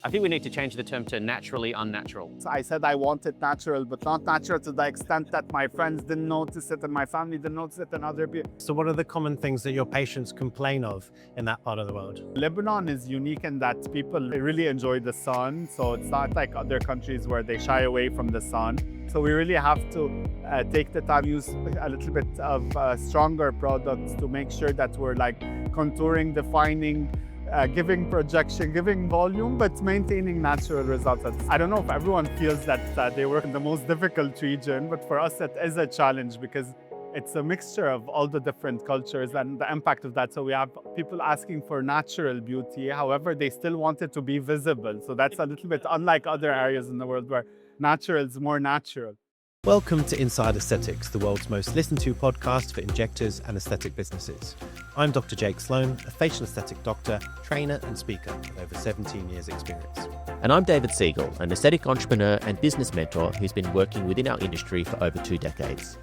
I think we need to change the term to naturally unnatural. I said I want it natural, but not natural to the extent that my friends didn't notice it and my family didn't notice it and other people. So what are the common things that your patients complain of in that part of the world? Lebanon is unique in that people really enjoy the sun. So it's not like other countries where they shy away from the sun. So we really have to take the time, use a little bit of stronger products to make sure that we're like contouring, defining, giving projection, giving volume, but maintaining natural results. I don't know if everyone feels that they work in the most difficult region, but for us it is a challenge because it's a mixture of all the different cultures and the impact of that. So we have people asking for natural beauty. However, they still want it to be visible. So that's a little bit unlike other areas in the world where natural is more natural. Welcome to Inside Aesthetics, the world's most listened to podcast for injectors and aesthetic businesses. I'm Dr. Jake Sloan, a facial aesthetic doctor, trainer and speaker with over 17 years experience. And I'm David Siegel, an aesthetic entrepreneur and business mentor who's been working within our industry for over 2 decades.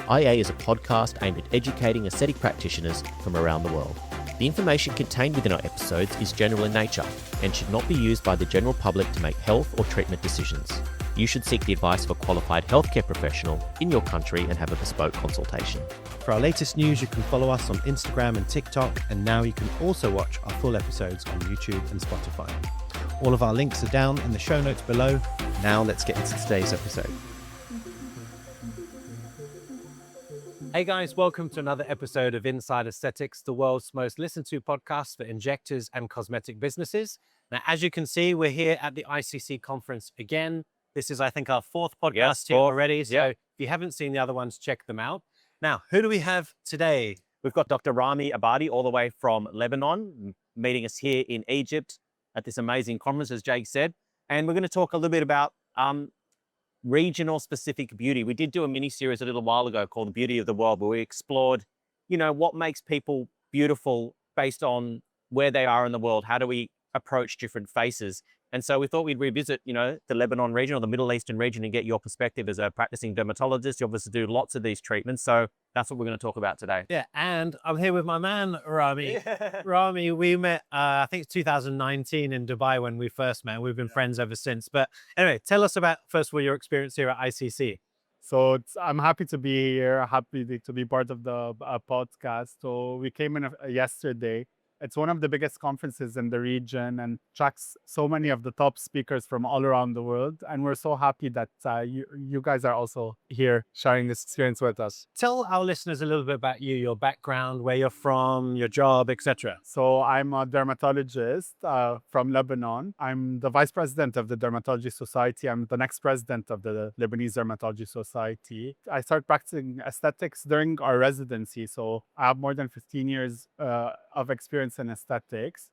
IA is a podcast aimed at educating aesthetic practitioners from around the world. The information contained within our episodes is general in nature and should not be used by the general public to make health or treatment decisions. You should seek the advice of a qualified healthcare professional in your country and have a bespoke consultation. For our latest news, you can follow us on Instagram and TikTok, and now you can also watch our full episodes on YouTube and Spotify. All of our links are down in the show notes below. Now let's get into today's episode. Hey guys, welcome to another episode of Inside Aesthetics, the world's most listened to podcast for injectors and cosmetic businesses. Now, as you can see, we're here at the ICC conference again. This is, I think, our fourth podcast here already. So if you haven't seen the other ones, check them out. Now, who do we have today? We've got Dr. Rami Abadi all the way from Lebanon, meeting us here in Egypt at this amazing conference, as Jake said. And we're going to talk a little bit about regional specific beauty. We did do a mini series a little while ago called The Beauty of the World, where we explored, what makes people beautiful based on where they are in the world. How do we approach different faces? And so we thought we'd revisit, the Lebanon region or the Middle Eastern region and get your perspective as a practicing dermatologist. You obviously do lots of these treatments. So that's what we're going to talk about today. Yeah, and I'm here with my man, Rami. Rami, we met, I think it's 2019 in Dubai when we first met. We've been friends ever since. But anyway, tell us about, first of all, your experience here at ICC. So I'm happy to be here, happy to be part of the podcast. So we came in yesterday. It's one of the biggest conferences in the region and attracts so many of the top speakers from all around the world. And we're so happy that you guys are also here sharing this experience with us. Tell our listeners a little bit about you, your background, where you're from, your job, etc. So I'm a dermatologist from Lebanon. I'm the vice president of the Dermatology Society. I'm the next president of the Lebanese Dermatology Society. I started practicing aesthetics during our residency. So I have more than 15 years of experience in aesthetics.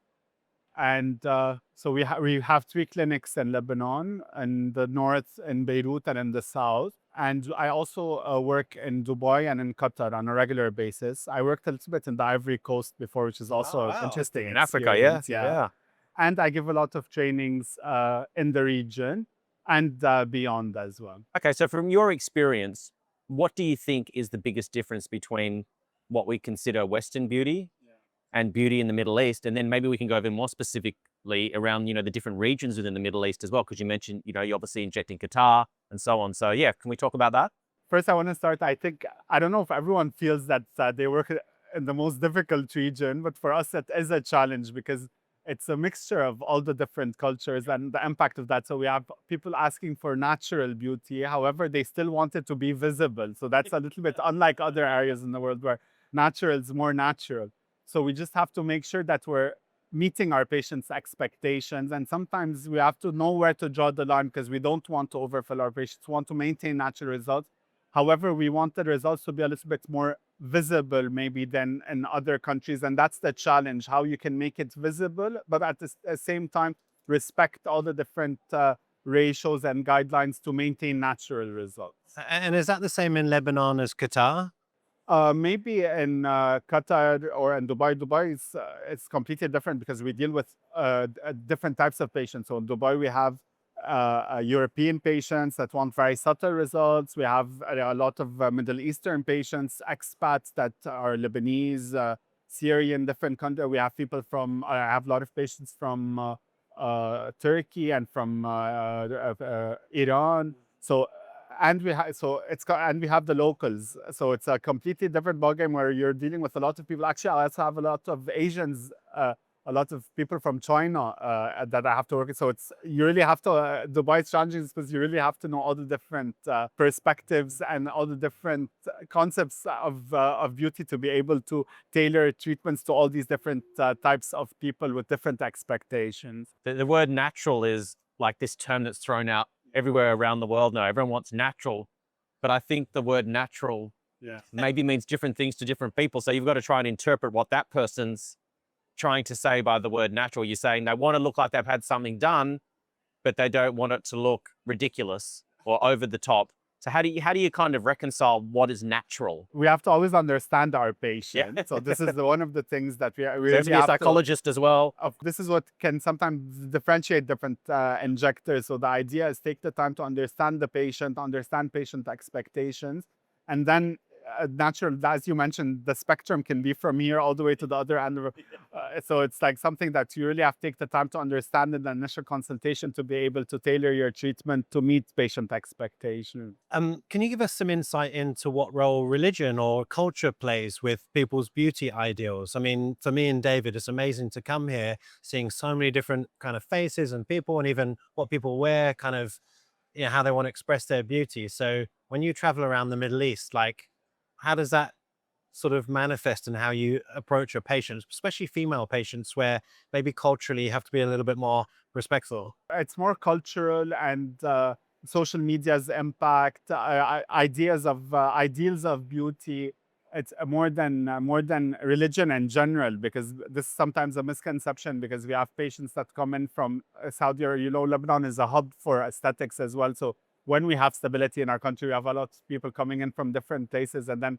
And so we have 3 clinics in Lebanon, in the north, in Beirut, and in the south. And I also work in Dubai and in Qatar on a regular basis. I worked a little bit in the Ivory Coast before, which is also interesting. In Africa, yeah. And I give a lot of trainings in the region and beyond as well. Okay, so from your experience, what do you think is the biggest difference between what we consider Western beauty and beauty in the Middle East? And then maybe we can go even more specifically around, the different regions within the Middle East as well, because you mentioned, you obviously inject in Qatar and so on. So yeah, can we talk about that? First, I want to start, I don't know if everyone feels that they work in the most difficult region, but for us, it is a challenge because it's a mixture of all the different cultures and the impact of that. So we have people asking for natural beauty. However, they still want it to be visible. So that's a little bit unlike other areas in the world where natural is more natural. So we just have to make sure that we're meeting our patients' expectations. And sometimes we have to know where to draw the line because we don't want to overfill our patients, we want to maintain natural results. However, we want the results to be a little bit more visible maybe than in other countries. And that's the challenge, how you can make it visible, but at the same time, respect all the different ratios and guidelines to maintain natural results. And is that the same in Lebanon as Qatar? Maybe in Qatar or in Dubai. Dubai it's completely different because we deal with different types of patients. So in Dubai, we have European patients that want very subtle results. We have a lot of Middle Eastern patients, expats that are Lebanese, Syrian, different countries. We have people from, I have a lot of patients from Turkey and from Iran. So and we have the locals. So it's a completely different ballgame where you're dealing with a lot of people. Actually, I also have a lot of Asians. A lot of people from China that I have to work with. So you really have to, Dubai is challenging because you really have to know all the different perspectives and all the different concepts of beauty to be able to tailor treatments to all these different types of people with different expectations. The word natural is like this term that's thrown out everywhere around the world now. Everyone wants natural, but I think the word natural maybe means different things to different people. So you've got to try and interpret what that person's trying to say by the word natural. You're saying they want to look like they've had something done, but they don't want it to look ridiculous or over the top. So how do you kind of reconcile what is natural? We have to always understand our patient. So this is one of the things that we So really be a have psychologist as well. this is what can sometimes differentiate different injectors. So the idea is take the time to understand the patient, understand patient expectations, and then natural, as you mentioned, the spectrum can be from here all the way to the other end. So it's like something that you really have to take the time to understand in the initial consultation to be able to tailor your treatment to meet patient expectations. Can you give us some insight into what role religion or culture plays with people's beauty ideals? I mean, for me and David, it's amazing to come here, seeing so many different kind of faces and people, and even what people wear, kind of, how they want to express their beauty. So when you travel around the Middle East, like, how does that sort of manifest in how you approach a patient, especially female patients, where maybe culturally you have to be a little bit more respectful? It's more cultural and social media's impact, ideas of ideals of beauty. It's more than religion in general, because this is sometimes a misconception, because we have patients that come in from Saudi Arabia. Lebanon is a hub for aesthetics as well. So when we have stability in our country, we have a lot of people coming in from different places, and then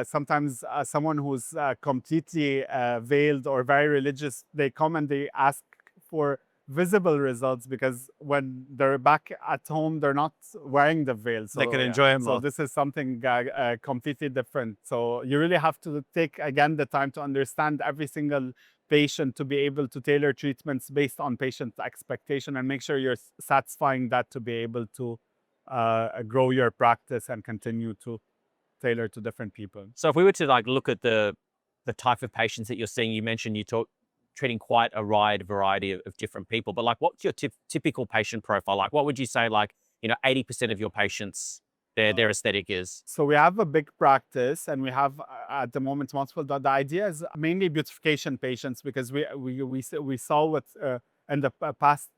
sometimes someone who's completely veiled or very religious, they come and they ask for visible results, because when they're back at home, they're not wearing the veil. So They can enjoy it more. So this is something completely different. So you really have to take, again, the time to understand every single patient to be able to tailor treatments based on patient expectation, and make sure you're satisfying that to be able to grow your practice and continue to tailor to different people. So if we were to like look at the type of patients that you're seeing, you mentioned treating quite a wide variety of different people, but like what's your typical patient profile? Like what would you say, like, 80% of your patients, their aesthetic is? So we have a big practice, and we have at the moment multiple. The idea is mainly beautification patients, because we saw what in the past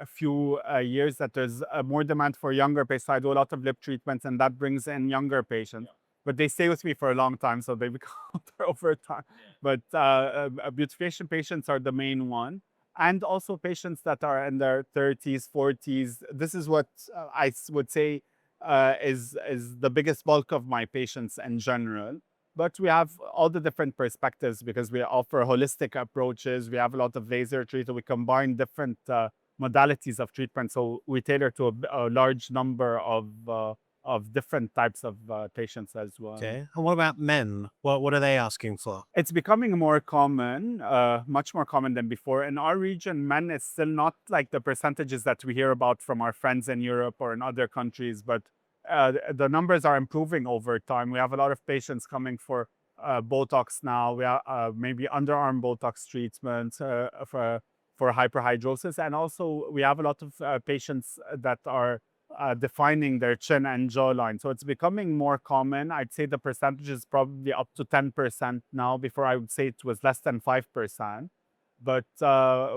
few years that there's more demand for younger patients. I do a lot of lip treatments, and that brings in younger patients. But they stay with me for a long time, so they become older over time. But beautification patients are the main one. And also patients that are in their 30s, 40s. This is what I would say is the biggest bulk of my patients in general. But we have all the different perspectives, because we offer holistic approaches. We have a lot of laser treatment. We combine different modalities of treatment. So we tailor to a large number of different types of patients as well. Okay. And what about men? What are they asking for? It's becoming more common, much more common than before. In our region, men is still not like the percentages that we hear about from our friends in Europe or in other countries, but the numbers are improving over time. We have a lot of patients coming for Botox now. We have maybe underarm Botox treatments for hyperhidrosis. And also we have a lot of patients that are defining their chin and jawline. So it's becoming more common. I'd say the percentage is probably up to 10% now. Before, I would say it was less than 5%. But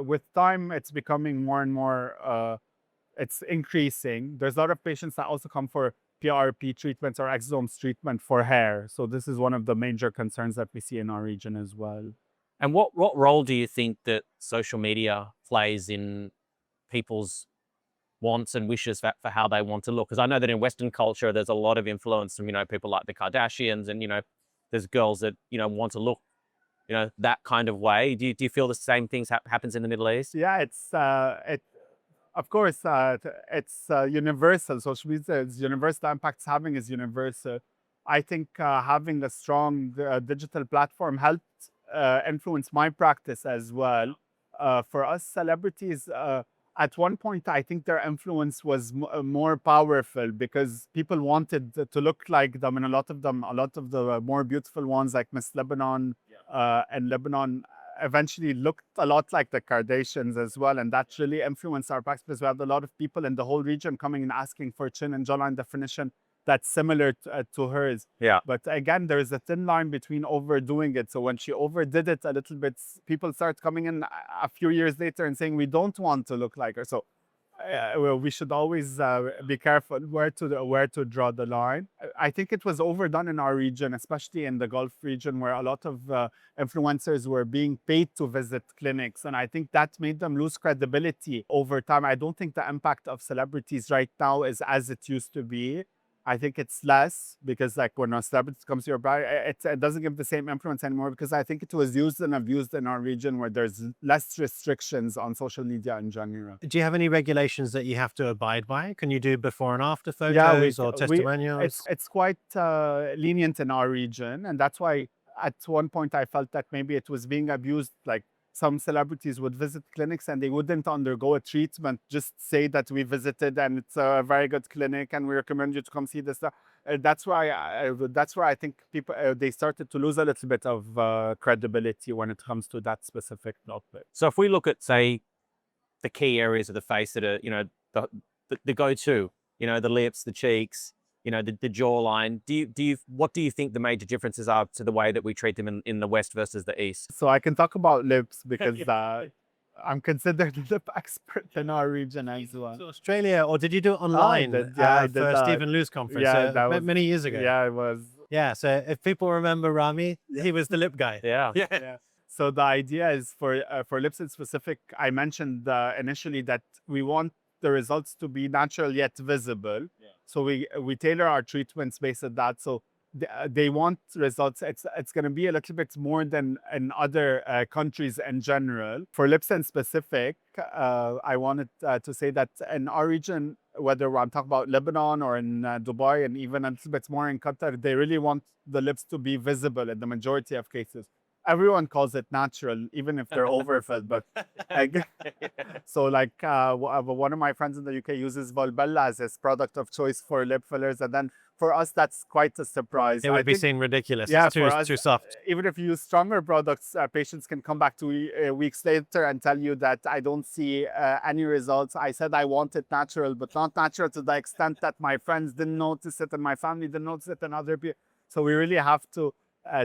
with time, it's becoming more and more, it's increasing. There's a lot of patients that also come for PRP treatments or exosomes treatment for hair. So this is one of the major concerns that we see in our region as well. And what role do you think that social media plays in people's wants and wishes for how they want to look? Because I know that in Western culture, there's a lot of influence from, people like the Kardashians, and, there's girls that, want to look, that kind of way. Do you feel the same things happens in the Middle East? Yeah, of course, it's universal. Social media is universal. The impact it's having is universal. I think having a strong digital platform helped influence my practice as well. For us, celebrities, at one point, I think their influence was more powerful because people wanted to look like them, and a lot of the more beautiful ones, like Miss Lebanon and Lebanon, eventually looked a lot like the Kardashians as well, and that really influenced our practice because we had a lot of people in the whole region coming and asking for chin and jawline definition that's similar to hers. Yeah. But again, there is a thin line between overdoing it. So when she overdid it a little bit, people start coming in a few years later and saying, we don't want to look like her. So well, we should always be careful where to draw the line. I think it was overdone in our region, especially in the Gulf region, where a lot of influencers were being paid to visit clinics. And I think that made them lose credibility over time. I don't think the impact of celebrities right now is as it used to be. I think it's less because, like, when a celebrity comes to your bride, it doesn't give the same influence anymore because I think it was used and abused in our region where there's less restrictions on social media in general. Do you have any regulations that you have to abide by? Can you do before and after photos or testimonials? It's quite lenient in our region, and that's why at one point I felt that maybe it was being abused. Like, some celebrities would visit clinics and they wouldn't undergo a treatment, just say that we visited and it's a very good clinic and we recommend you to come see this. That's why I think people they started to lose a little bit of credibility when it comes to that specific topic. So if we look at, say, the key areas of the face that are, the go-to, the lips, the cheeks, the jawline, what do you think the major differences are to the way that we treat them in the West versus the East? So I can talk about lips because I'm considered a lip expert in our region as well. So Australia, or did you do it online I did for Stephen Liu's conference that was many years ago? Yeah, it was. Yeah, so if people remember Rami, he was the lip guy. Yeah. Yeah. So the idea is for lips in specific, I mentioned initially that we want the results to be natural yet visible. Yeah. So we tailor our treatments based on that. So they want results. It's going to be a little bit more than in other countries in general. For lips in specific, I wanted to say that in our region, whether I'm talking about Lebanon or in Dubai and even a little bit more in Qatar, they really want the lips to be visible in the majority of cases. Everyone calls it natural, even if they're overfilled. But so, like, one of my friends in the UK uses Volbella as his product of choice for lip fillers, and then for us, that's quite a surprise. It would be seen ridiculous. Yeah, it's too soft. Even if you use stronger products, patients can come back 2 weeks later and tell you that I don't see any results. I said I want it natural, but not natural to the extent that my friends didn't notice it and my family didn't notice it and other people. So we really have to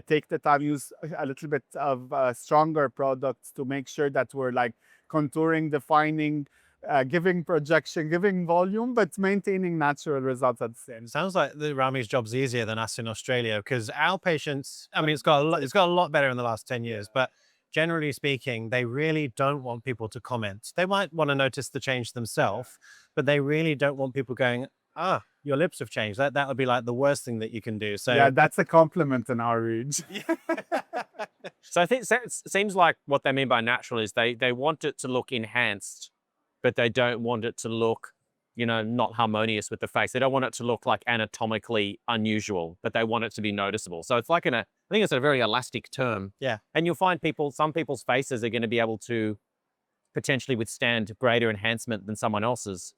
take the time, use a little bit of stronger products to make sure that we're like contouring, defining, giving projection, giving volume, but maintaining natural results at the same time. Sounds like the Rami's job's easier than us in Australia because our patients, I mean, it's got a lot better in the last 10 years, but generally speaking, they really don't want people to comment. They might want to notice the change themselves, but they really don't want people going, your lips have changed. That would be like the worst thing that you can do. So yeah, that's a compliment in our region. So I think it seems like what they mean by natural is they want it to look enhanced, but they don't want it to look, not harmonious with the face. They don't want it to look like anatomically unusual, but they want it to be noticeable. So it's like I think it's a very elastic term. Yeah. And you'll find some people's faces are going to be able to potentially withstand greater enhancement than someone else's,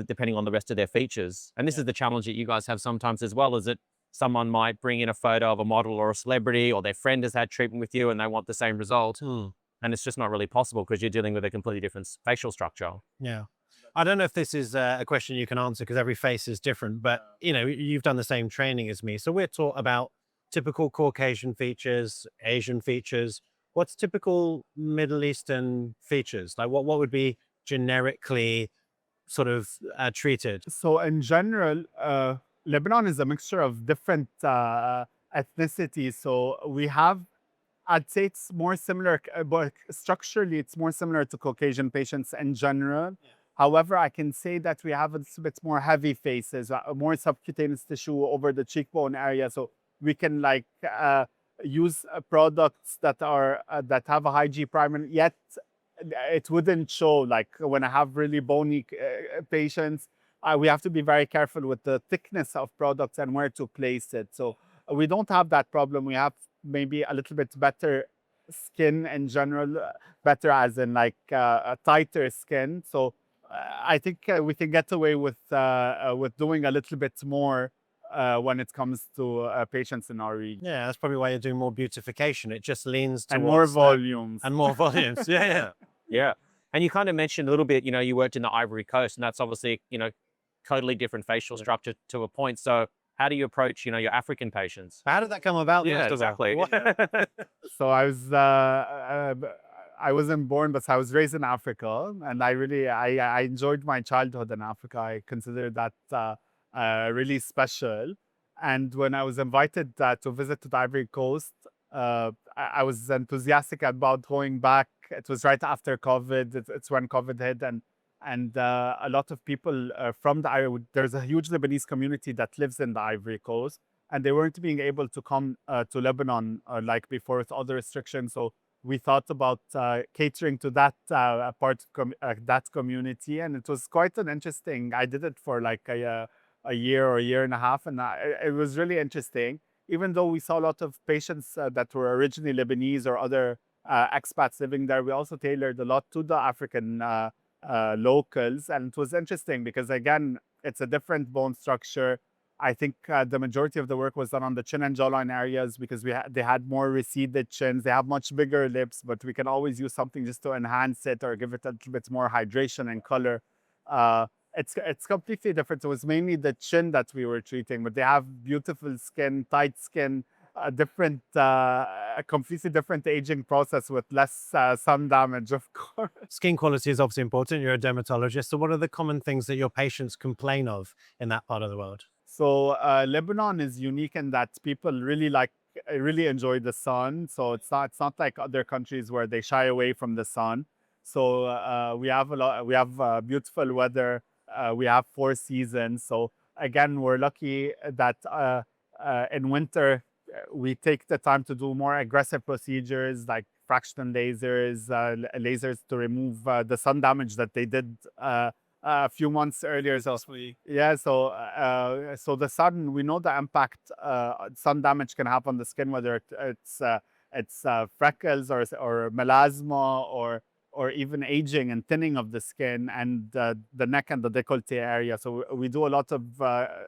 depending on the rest of their features. And this is the challenge that you guys have sometimes as well, is that someone might bring in a photo of a model or a celebrity, or their friend has had treatment with you and they want the same result. And it's just not really possible because you're dealing with a completely different facial structure. Yeah. I don't know if this is a question you can answer because every face is different, but you've done the same training as me. So we're taught about typical Caucasian features, Asian features. What's typical Middle Eastern features? Like what would be generically sort of treated? So in general, Lebanon is a mixture of different ethnicities. So we have, I'd say it's more similar, but structurally it's more similar to Caucasian patients in general. Yeah. However, I can say that we have a little bit more heavy faces, more subcutaneous tissue over the cheekbone area. So we can use products that have a high G primer, yet it wouldn't show. Like when I have really bony patients, we have to be very careful with the thickness of products and where to place it. So we don't have that problem. We have maybe a little bit better skin in general better, as in like a tighter skin. So I think we can get away with doing a little bit more when it comes to patients in our region. Yeah, that's probably why you're doing more beautification. It just leans towards And more volumes. and more volumes. Yeah. Yeah. And you kind of mentioned a little bit, you worked in the Ivory Coast, and that's obviously, totally different facial structure to a point. So how do you approach, your African patients? How did that come about? Yeah, exactly. So I wasn't born, but I was raised in Africa, and I enjoyed my childhood in Africa. I consider that really special. And when I was invited to visit to the Ivory Coast, I was enthusiastic about going back. It was right after COVID. It's when COVID hit, and a lot of people from there's a huge Lebanese community that lives in the Ivory Coast, and they weren't being able to come to Lebanon like before with all the restrictions. So we thought about catering to that that community, and it was quite an interesting. I did it for like a year or a year and a half, and it was really interesting. Even though we saw a lot of patients that were originally Lebanese or other expats living there, we also tailored a lot to the African locals, and it was interesting because again, it's a different bone structure. I think the majority of the work was done on the chin and jawline areas because they had more receded chins. They have much bigger lips, but we can always use something just to enhance it or give it a little bit more hydration and color. It's completely different. It was mainly the chin that we were treating, but they have beautiful skin, tight skin, a completely different aging process with less sun damage, of course. Skin quality is obviously important. You're a dermatologist. So what are the common things that your patients complain of in that part of the world? So Lebanon is unique in that people really enjoy the sun. So it's not like other countries where they shy away from the sun. So we have beautiful weather. We have 4 seasons. So again, we're lucky that in winter we take the time to do more aggressive procedures like fraction lasers, lasers to remove the sun damage that they did a few months earlier. So yeah, so the sun, we know the impact sun damage can have on the skin, whether it's freckles or melasma or even aging and thinning of the skin and the neck and the décolleté area. So we do a lot of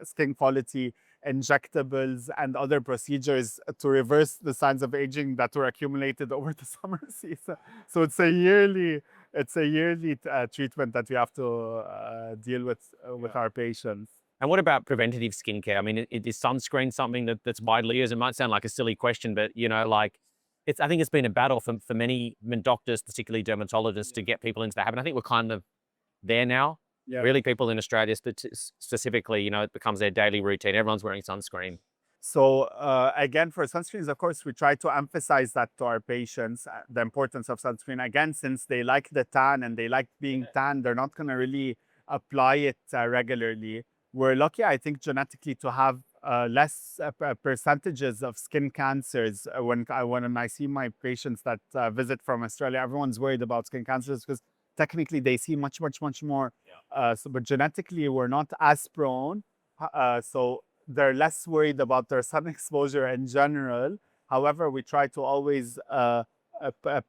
skin quality injectables and other procedures to reverse the signs of aging that were accumulated over the summer season. So it's a yearly treatment that we have to deal with our patients. And what about preventative skincare? I mean, is sunscreen something that's widely used? It might sound like a silly question, but I think it's been a battle for many doctors, particularly dermatologists, to get people into the habit. I think we're kind of there now. Yeah. Really, people in Australia specifically, it becomes their daily routine. Everyone's wearing sunscreen. So again, for sunscreens, of course, we try to emphasize that to our patients, the importance of sunscreen. Again, since they like the tan and they like being tan, they're not going to really apply it regularly. We're lucky, I think, genetically to have less percentages of skin cancers. When I see my patients that visit from Australia, everyone's worried about skin cancers because technically they see much more. But genetically, we're not as prone. So they're less worried about their sun exposure in general. However, we try to always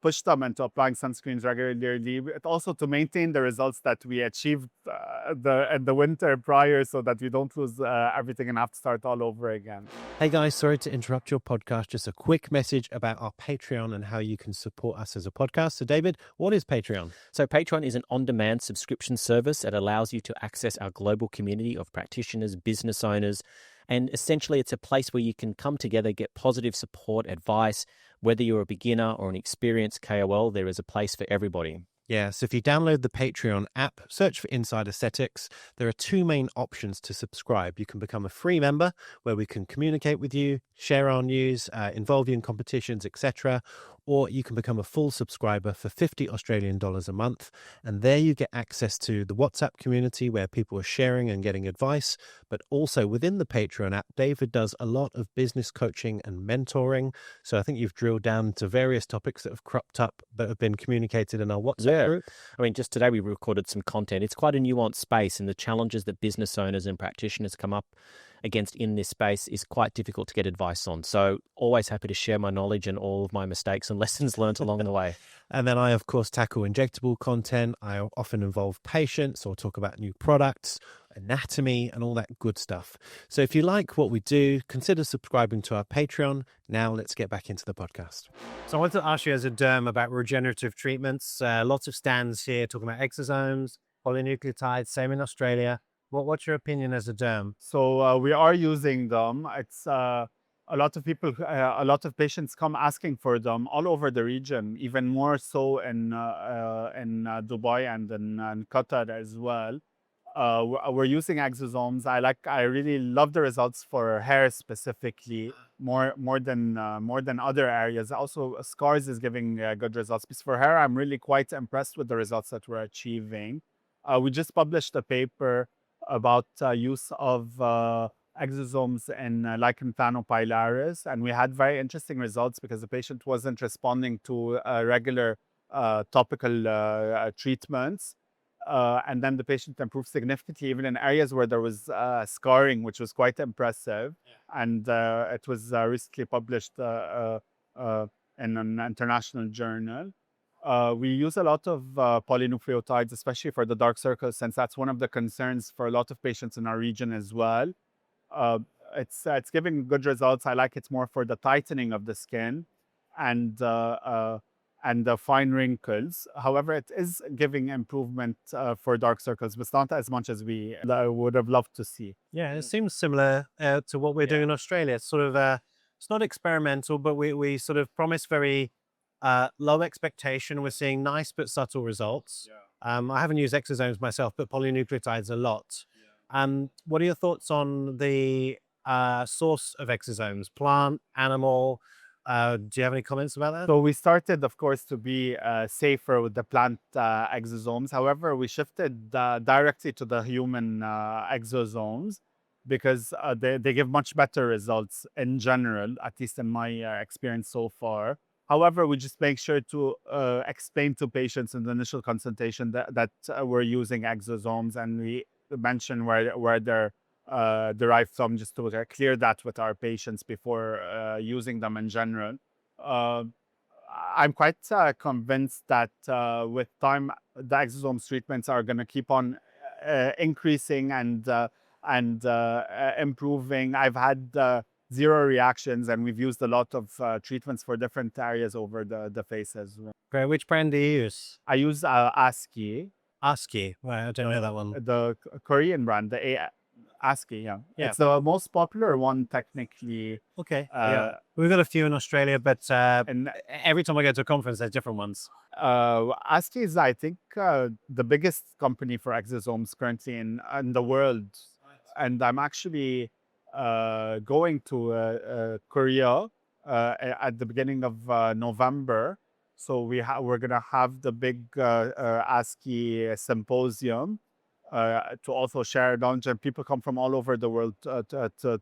push them into applying sunscreens regularly. Also to maintain the results that we achieved in the winter prior, so that we don't lose everything and have to start all over again. Hey guys, sorry to interrupt your podcast. Just a quick message about our Patreon and how you can support us as a podcast. So David, what is Patreon? So Patreon is an on-demand subscription service that allows you to access our global community of practitioners, business owners, and essentially it's a place where you can come together, get positive support, advice. Whether you're a beginner or an experienced KOL, there is a place for everybody. Yeah, so if you download the Patreon app, search for Inside Aesthetics, there are 2 main options to subscribe. You can become a free member where we can communicate with you, share our news, involve you in competitions, etc. Or you can become a full subscriber for 50 Australian dollars a month. And there you get access to the WhatsApp community where people are sharing and getting advice. But also within the Patreon app, David does a lot of business coaching and mentoring. So I think you've drilled down to various topics that have cropped up that have been communicated in our WhatsApp group. I mean, just today we recorded some content. It's quite a nuanced space, and the challenges that business owners and practitioners come up against in this space is quite difficult to get advice on. So always happy to share my knowledge and all of my mistakes and lessons learned along the way. And then I, of course, tackle injectable content. I often involve patients or talk about new products, anatomy, and all that good stuff. So if you like what we do, consider subscribing to our Patreon. Now let's get back into the podcast. So I want to ask you as a derm about regenerative treatments. Lots of stands here talking about exosomes, polynucleotides, same in Australia. What's your opinion as a derm? So we are using them. It's a lot of people, a lot of patients come asking for them all over the region, even more so in Dubai and in Qatar as well. We're using exosomes. I really love the results for hair specifically, more than other areas. Also, scars is giving good results. Because for hair, I'm really quite impressed with the results that we're achieving. We just published a paper about use of exosomes in lichen planopilaris, and we had very interesting results because the patient wasn't responding to regular topical treatments. And then the patient improved significantly, even in areas where there was scarring, which was quite impressive. Yeah. And it was recently published in an international journal. We use a lot of polynucleotides, especially for the dark circles, since that's one of the concerns for a lot of patients in our region as well. It's giving good results. I like it more for the tightening of the skin and the fine wrinkles. However, it is giving improvement for dark circles, but it's not as much as we would have loved to see. Yeah, it seems similar to what we're doing in Australia. It's sort of, it's not experimental, but we sort of promise very low expectation. We're seeing nice but subtle results. I haven't used exosomes myself, but polynucleotides a lot. What are your thoughts on the source of exosomes? Plant, animal? Do you have any comments about that? So we started, of course, to be safer with the plant exosomes. However, we shifted directly to the human exosomes because they give much better results in general, at least in my experience so far. However, we just make sure to explain to patients in the initial consultation that we're using exosomes, and we mention where they're derived from, just to clear that with our patients before using them in general. I'm quite convinced that with time, the exosomes treatments are going to keep on increasing and improving. I've had 0 reactions, and we've used a lot of treatments for different areas over the face as well. Okay, which brand do you use? I use ASCII. ASCII. Right, I don't know that one. The Korean brand, ASCII, yeah. It's the most popular one, technically. Okay. We've got a few in Australia, but and every time I go to a conference, there's different ones. ASCII is, I think, the biggest company for exosomes currently in the world. And I'm actually going to Korea at the beginning of November. So we're going to have the big ASCII symposium to also share knowledge. And people come from all over the world to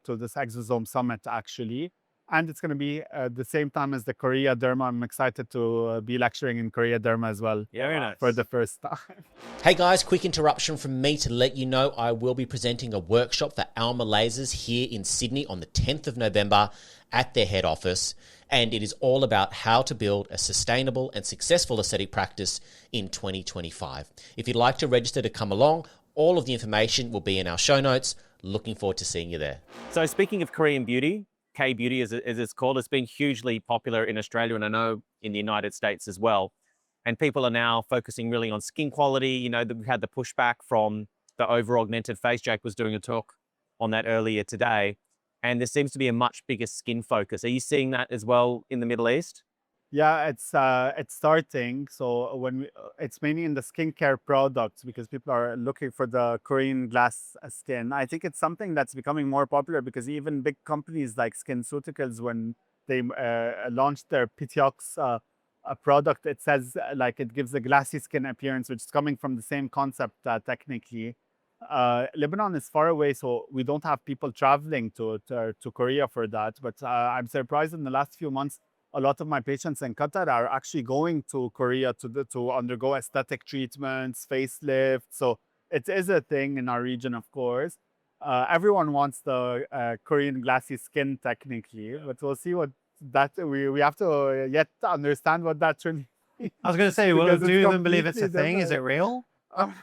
this Exosome Summit, actually. And it's going to be the same time as the Korea Derma. I'm excited to be lecturing in Korea Derma as well. Yeah, very nice. For the first time. Hey guys, quick interruption from me to let you know I will be presenting a workshop for Alma Lasers here in Sydney on the 10th of November at their head office. And it is all about how to build a sustainable and successful aesthetic practice in 2025. If you'd like to register to come along, all of the information will be in our show notes. Looking forward to seeing you there. So speaking of Korean beauty, K-beauty as it's called, it's been hugely popular in Australia, and I know in the United States as well. And people are now focusing really on skin quality. You know, we've had the pushback from the over-augmented face. Jake was doing a talk on that earlier today. And there seems to be a much bigger skin focus. Are you seeing that as well in the Middle East? Yeah, it's starting. So it's mainly in the skincare products because people are looking for the Korean glass skin. I think it's something that's becoming more popular because even big companies like SkinCeuticals, when they launched their Pitiox product, it says like it gives a glassy skin appearance, which is coming from the same concept technically. Lebanon is far away, so we don't have people traveling to Korea for that. But I'm surprised in the last few months, a lot of my patients in Qatar are actually going to Korea to undergo aesthetic treatments, facelift. So it is a thing in our region, of course. Everyone wants the Korean glassy skin technically, but we'll see what that we have to yet understand what that's really I was going to say, well, because do it's you even believe it's a completely thing? Is it different. real?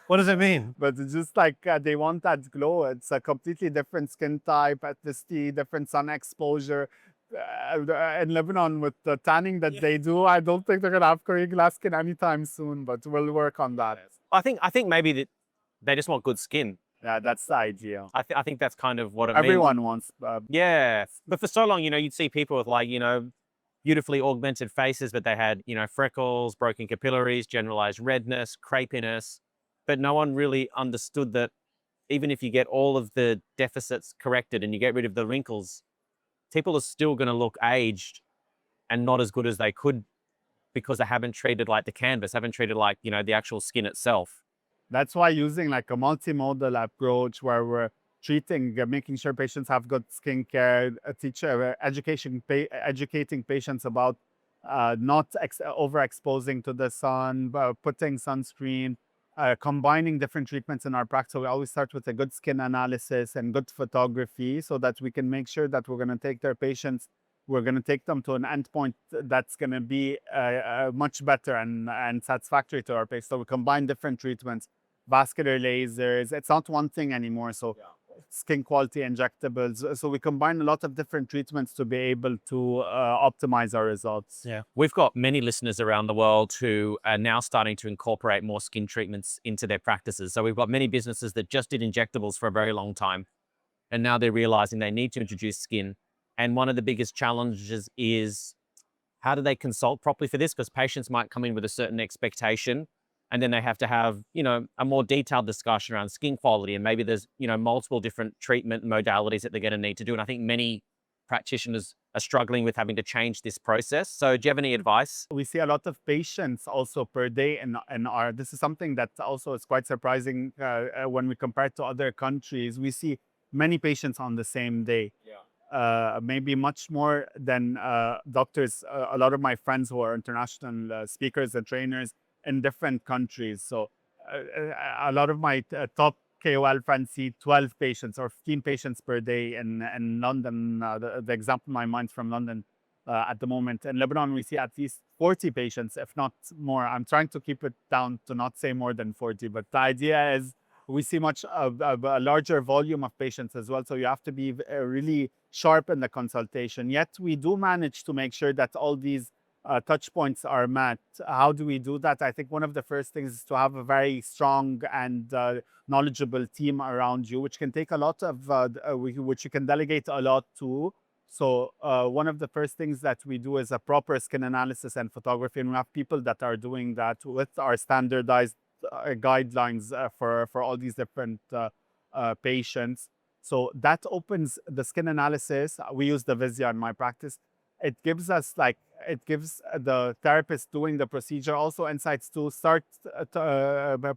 What does it mean? But it's just like they want that glow. It's a completely different skin type, ethnicity, different sun exposure. In Lebanon, with the tanning that they do, I don't think they're gonna have Korean glass skin anytime soon. But we'll work on that. I think maybe that they just want good skin. Yeah, that's the idea. I think that's kind of what it means. Everyone wants. Yeah, but for so long, you'd see people with like, beautifully augmented faces, but they had, freckles, broken capillaries, generalized redness, crepiness, but no one really understood that even if you get all of the deficits corrected and you get rid of the wrinkles, people are still going to look aged and not as good as they could because they haven't treated like the canvas, haven't treated like, the actual skin itself. That's why using like a multimodal approach where we're treating, making sure patients have good skincare, educating patients about not overexposing to the sun, putting sunscreen, combining different treatments in our practice. So we always start with a good skin analysis and good photography so that we can make sure that we're going to take their patients, we're going to take them to an endpoint that's going to be much better and satisfactory to our patients. So we combine different treatments, vascular lasers. It's not one thing anymore. So skin quality injectables. So we combine a lot of different treatments to be able to optimize our results. Yeah. We've got many listeners around the world who are now starting to incorporate more skin treatments into their practices. So we've got many businesses that just did injectables for a very long time, and now they're realizing they need to introduce skin. And one of the biggest challenges is how do they consult properly for this? Because patients might come in with a certain expectation, and then they have to have, a more detailed discussion around skin quality. And maybe there's, multiple different treatment modalities that they're going to need to do. And I think many practitioners are struggling with having to change this process. So do you have any advice? We see a lot of patients also per day in our, this is something that also is quite surprising when we compare to other countries. We see many patients on the same day. Maybe much more than doctors. A lot of my friends who are international speakers and trainers in different countries. So a lot of my top KOL friends see 12 patients or 15 patients per day in London. The example in my mind from London at the moment. In Lebanon, we see at least 40 patients, if not more. I'm trying to keep it down to not say more than 40, but the idea is we see much of a larger volume of patients as well. So you have to be really sharp in the consultation. Yet we do manage to make sure that all these touch points are met. How do we do that? I think one of the first things is to have a very strong and knowledgeable team around you, which can take a lot of, which you can delegate a lot to. So one of the first things that we do is a proper skin analysis and photography, and we have people that are doing that with our standardized guidelines for all these different patients. So that opens the skin analysis. We use the Vizia in my practice. It gives us it gives the therapist doing the procedure also insights to start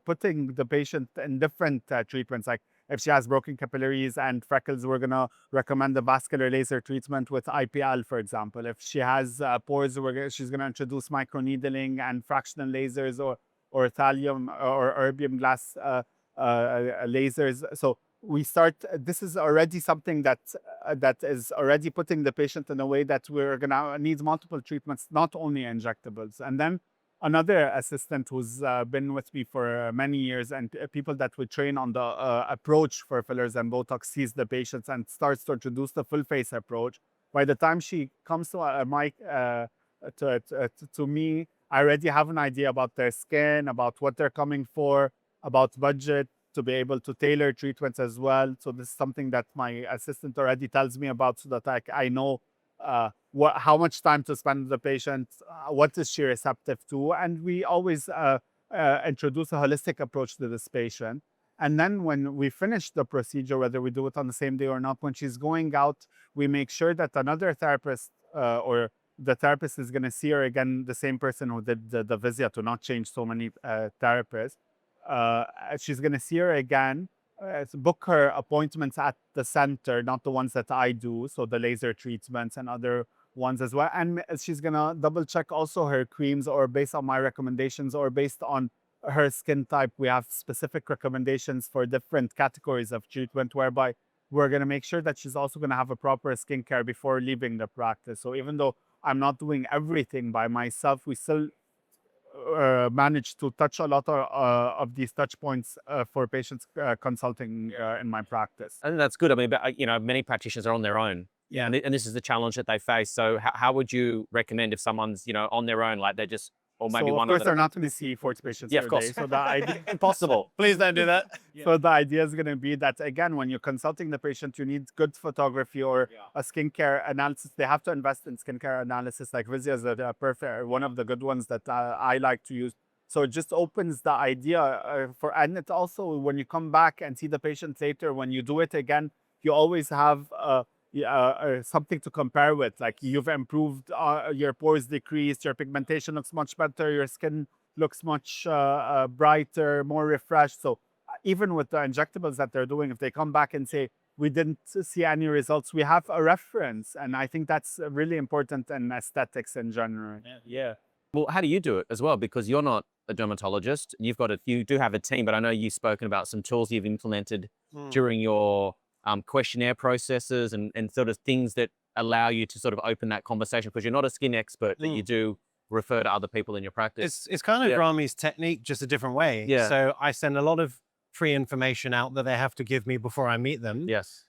putting the patient in different treatments. Like if she has broken capillaries and freckles, we're going to recommend the vascular laser treatment with IPL, for example. If she has pores, she's going to introduce microneedling and fractional lasers or thallium or erbium glass lasers. So we start, this is already something that is already putting the patient in a way that we're going to need multiple treatments, not only injectables. And then another assistant who's been with me for many years and people that we train on the approach for fillers and Botox sees the patients and starts to introduce the full face approach. By the time she comes to to me, I already have an idea about their skin, about what they're coming for, about budget, to be able to tailor treatments as well. So this is something that my assistant already tells me about so that I know how much time to spend with the patient, what is she receptive to. And we always introduce a holistic approach to this patient. And then when we finish the procedure, whether we do it on the same day or not, when she's going out, we make sure that another therapist or the therapist is going to see her again, the same person who did the Vizia, to not change so many therapists. She's going to see her again, book her appointments at the center, not the ones that I do. So the laser treatments and other ones as well. And she's going to double check also her creams, or based on my recommendations or based on her skin type. We have specific recommendations for different categories of treatment, whereby we're going to make sure that she's also going to have a proper skincare before leaving the practice. So even though I'm not doing everything by myself, we still manage to touch a lot of these touch points for patients consulting in my practice. I think that's good. I mean, but, you know, many practitioners are on their own. Yeah. And this is the challenge that they face. So how would you recommend if someone's, you know, on their own, like they're just, or maybe So one of course of they're not going to see 40 patients Yeah, per of course. day. So the idea, impossible. Please don't do that. so the idea is going to be that again, when you're consulting the patient, you need good photography or a skincare analysis. They have to invest in skincare analysis. Like Vizia is a perfect one of the good ones that I like to use. So it just opens the idea and it also, when you come back and see the patient later, when you do it again, you always have something to compare with. Like you've improved, your pores decreased, your pigmentation looks much better, your skin looks much brighter, more refreshed. So even with the injectables that they're doing, if they come back and say, we didn't see any results, we have a reference. And I think that's really important in aesthetics in general. Yeah. Well, how do you do it as well? Because you're not a dermatologist. You do have a team, but I know you've spoken about some tools you've implemented during your questionnaire processes and sort of things that allow you to sort of open that conversation, because you're not a skin expert, but you do refer to other people in your practice. It's kind of Rami's technique, just a different way. Yeah. So I send a lot of free information out that they have to give me before I meet them. Yes.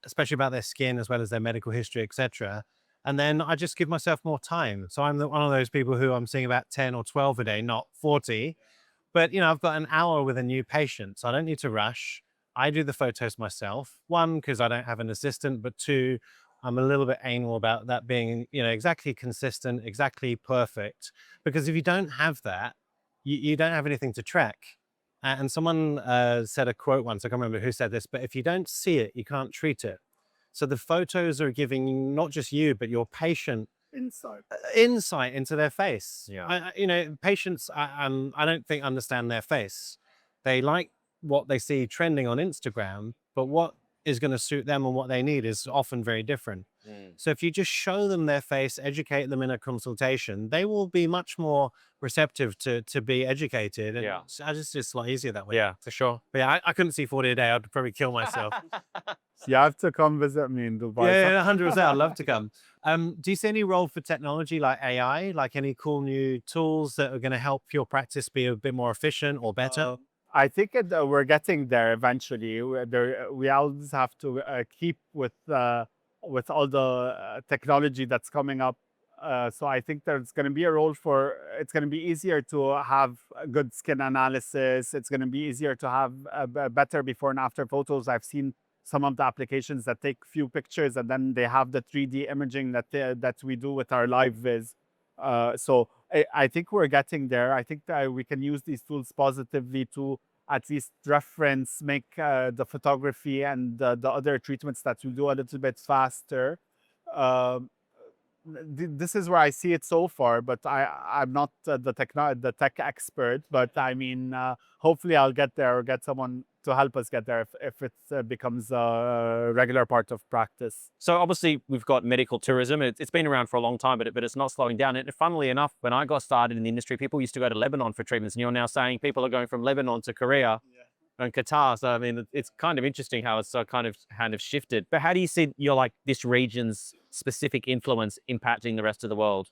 Especially about their skin as well as their medical history, etc. And then I just give myself more time. So I'm one of those people who I'm seeing about 10 or 12 a day, not 40. But, you know, I've got an hour with a new patient, so I don't need to rush. I do the photos myself. One, because I don't have an assistant, but two, I'm a little bit anal about that being, you know, exactly consistent, exactly perfect. Because if you don't have that, you don't have anything to track. And someone said a quote once, I can't remember who said this, but if you don't see it, you can't treat it. So the photos are giving not just you, but your patient insight into their face. Yeah. You know, patients, I don't think understand their face. They like what they see trending on Instagram, but what is going to suit them and what they need is often very different. So if you just show them their face, educate them in a consultation, they will be much more receptive to be educated. And Yeah. it's just a lot easier that way. Yeah, for sure. But yeah, I couldn't see 40 a day. I'd probably kill myself. You have to come visit me in Dubai. Yeah, 100%. I'd love to come. Do you see any role for technology like AI, like any cool new tools that are going to help your practice be a bit more efficient or better? I think we're getting there eventually. We always have to keep with all the technology that's coming up. So I think there's going to be a role for, it's going to be easier to have a good skin analysis. It's going to be easier to have better before and after photos. I've seen some of the applications that take few pictures and then they have the 3D imaging that we do with our live viz. So I think we're getting there. I think that we can use these tools positively to at least reference, make the photography and the other treatments that we do a little bit faster. This is where I see it so far, but I'm not the tech expert. But I mean, hopefully I'll get there or get someone to help us get there if it becomes a regular part of practice. So obviously we've got medical tourism. It's been around for a long time, but it's not slowing down. And funnily enough, when I got started in the industry, people used to go to Lebanon for treatments, and you're now saying people are going from Lebanon to Korea and Qatar. So I mean, it's kind of interesting how it's so kind of shifted. But how do you see this region's specific influence impacting the rest of the world?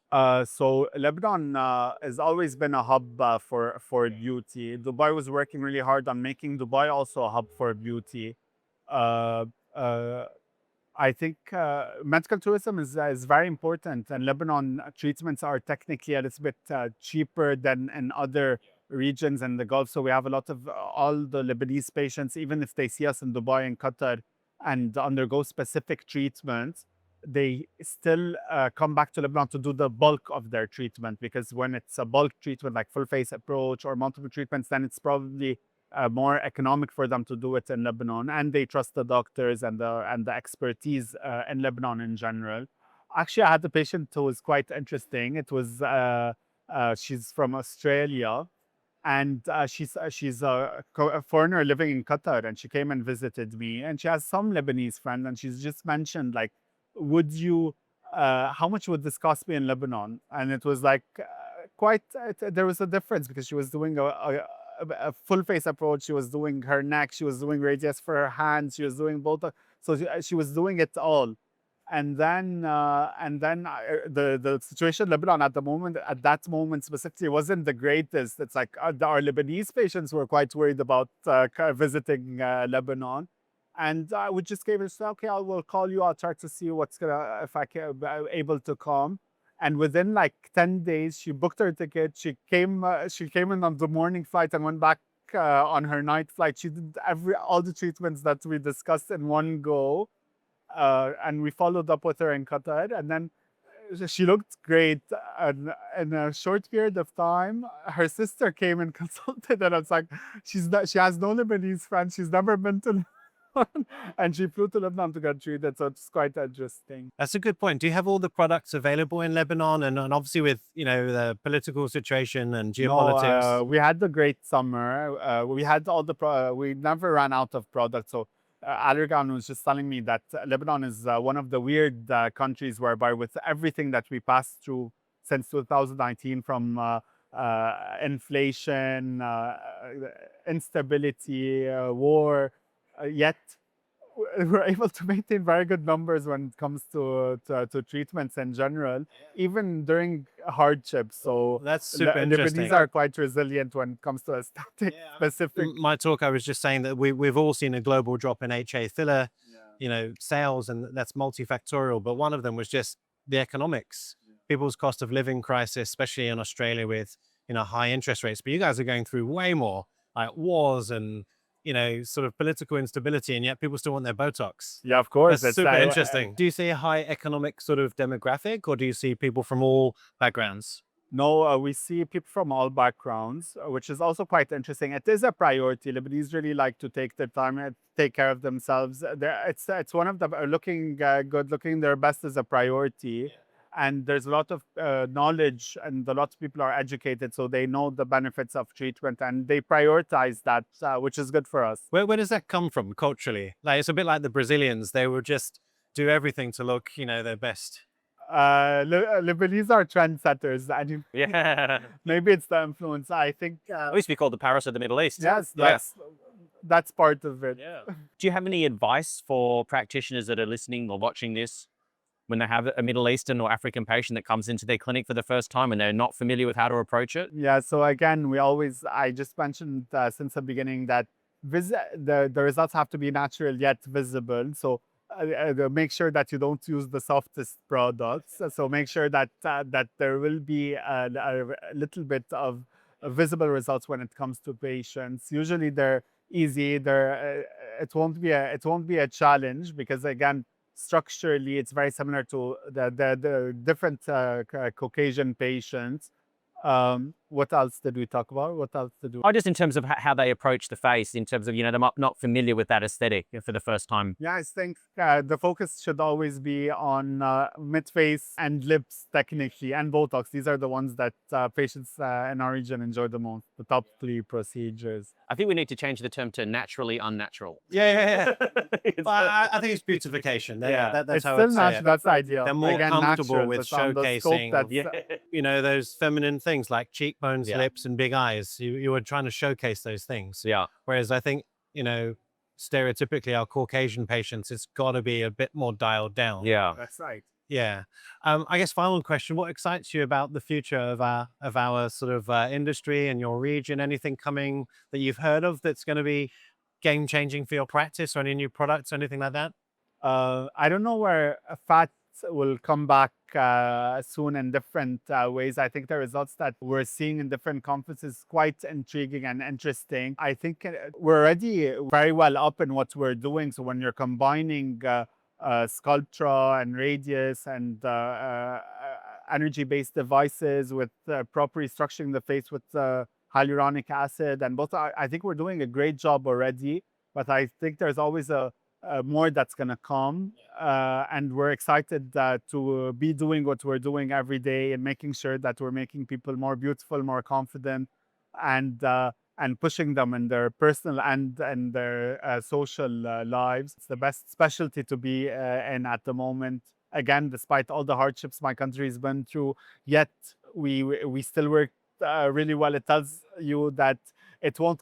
So Lebanon has always been a hub for beauty. Dubai was working really hard on making Dubai also a hub for beauty. I think medical tourism is very important, and Lebanon treatments are technically a little bit cheaper than in other regions in the Gulf. So we have a lot of all the Lebanese patients, even if they see us in Dubai and Qatar and undergo specific treatments, they still come back to Lebanon to do the bulk of their treatment, because when it's a bulk treatment like full face approach or multiple treatments, then it's probably more economic for them to do it in Lebanon, and they trust the doctors and the expertise in Lebanon in general. Actually, I had a patient who was quite interesting. It was she's from Australia, and she's a foreigner living in Qatar, and she came and visited me, and she has some Lebanese friend, and she's just mentioned like, would you how much would this cost me in Lebanon? And it was like there was a difference, because she was doing a full face approach. She was doing her neck, she was doing radius for her hands, she was doing both. So she was doing it all. And then the situation in Lebanon at the moment, at that moment specifically, wasn't the greatest. It's like our Lebanese patients were quite worried about visiting Lebanon, and we just gave her, said, okay, I will call you. I'll try to see what's gonna if I can be able to come. And within like 10 days, she booked her ticket. She came. She came in on the morning flight and went back on her night flight. She did all the treatments that we discussed in one go, and we followed up with her in Qatar, and then she looked great. And in a short period of time, her sister came and consulted, and I was like, she has no Lebanese friends. She's never been to Lebanon, and she flew to Lebanon to get treated. So it's quite interesting. That's a good point. Do you have all the products available in Lebanon? And obviously with, the political situation and geopolitics. No, we had a great summer. We had all we never ran out of products. So Allergan was just telling me that Lebanon is one of the weird countries whereby with everything that we passed through since 2019, from inflation, instability, war, yet we're able to maintain very good numbers when it comes to treatments in general, even during hardships. So That's super interesting. Lebanese are quite resilient when it comes to aesthetic specific. My talk, I was just saying that we've all seen a global drop in HA filler, sales, and that's multifactorial. But one of them was just the economics, people's cost of living crisis, especially in Australia with, high interest rates. But you guys are going through way more, like wars and, sort of political instability, and yet people still want their Botox. Yeah, of course. That's super interesting. Do you see a high economic sort of demographic, or do you see people from all backgrounds? No, we see people from all backgrounds, which is also quite interesting. It is a priority. Lebanese really like to take their time and take care of themselves. It's one of them looking good, looking their best is a priority. And there's a lot of knowledge, and a lot of people are educated, so they know the benefits of treatment, and they prioritize that, which is good for us. Where does that come from culturally? Like, it's a bit like the Brazilians. They will just do everything to look, their best. Lebanese are trendsetters, and Yeah. maybe it's the influence. I think It used to be called the Paris of the Middle East. yes, Yeah. that's part of it. Yeah. Do you have any advice for practitioners that are listening or watching this when they have a Middle Eastern or African patient that comes into their clinic for the first time and they're not familiar with how to approach it? Yeah, so again, I just mentioned since the beginning that the results have to be natural yet visible. So make sure that you don't use the softest products. So make sure that there will be a little bit of visible results when it comes to patients. Usually they're easy. It won't be a challenge, because again, structurally, it's very similar to the different Caucasian patients. What else did we talk about? What else to do? Oh, just in terms of how they approach the face, in terms of, they're not familiar with that aesthetic for the first time. Yeah, I think the focus should always be on mid-face and lips, technically, and Botox. These are the ones that patients in our region enjoy the most, the top 3 procedures. I think we need to change the term to naturally unnatural. Yeah. Well, I think it's beautification. That's It's how still I'd say natural. it. That's ideal. They're more Again, comfortable natural, with but on the scope showcasing, that's, those feminine things like cheekbones, Yeah. lips, and big eyes. You were trying to showcase those things. Yeah. Whereas I think, stereotypically our Caucasian patients, it's got to be a bit more dialed down. Yeah. that's right. Yeah. I guess final question, what excites you about the future of our sort of industry and your region? Anything coming that you've heard of that's going to be game changing for your practice, or any new products or anything like that? I don't know where fat will come back soon in different ways. I think the results that we're seeing in different conferences quite intriguing and interesting. I think we're already very well up in what we're doing. So when you're combining Sculptra and Radius and energy-based devices with properly structuring the face with hyaluronic acid and both, I think we're doing a great job already. But I think there's always more that's going to come. And we're excited to be doing what we're doing every day and making sure that we're making people more beautiful, more confident, and pushing them in their personal and their social lives. It's the best specialty to be in at the moment. Again, despite all the hardships my country's been through, yet we still work really well. It tells you that it won't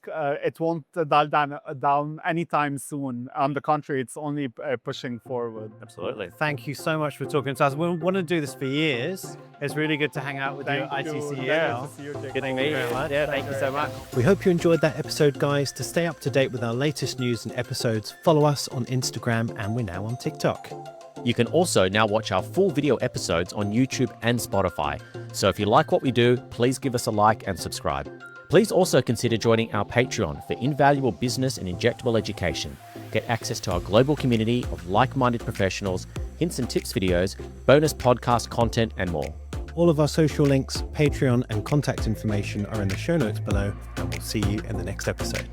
dial down anytime soon. On the contrary, it's only pushing forward. Absolutely. Thank you so much for talking to us. We want to do this for years. It's really good to hang out with you at ICC. Pleasure to see you, Jacob. Good to meet you. Yeah, thank you so much. We hope you enjoyed that episode, guys. To stay up to date with our latest news and episodes, follow us on Instagram, and we're now on TikTok. You can also now watch our full video episodes on YouTube and Spotify. So if you like what we do, please give us a like and subscribe. Please also consider joining our Patreon for invaluable business and injectable education. Get access to our global community of like-minded professionals, hints and tips videos, bonus podcast content, and more. All of our social links, Patreon, and contact information are in the show notes below, and we'll see you in the next episode.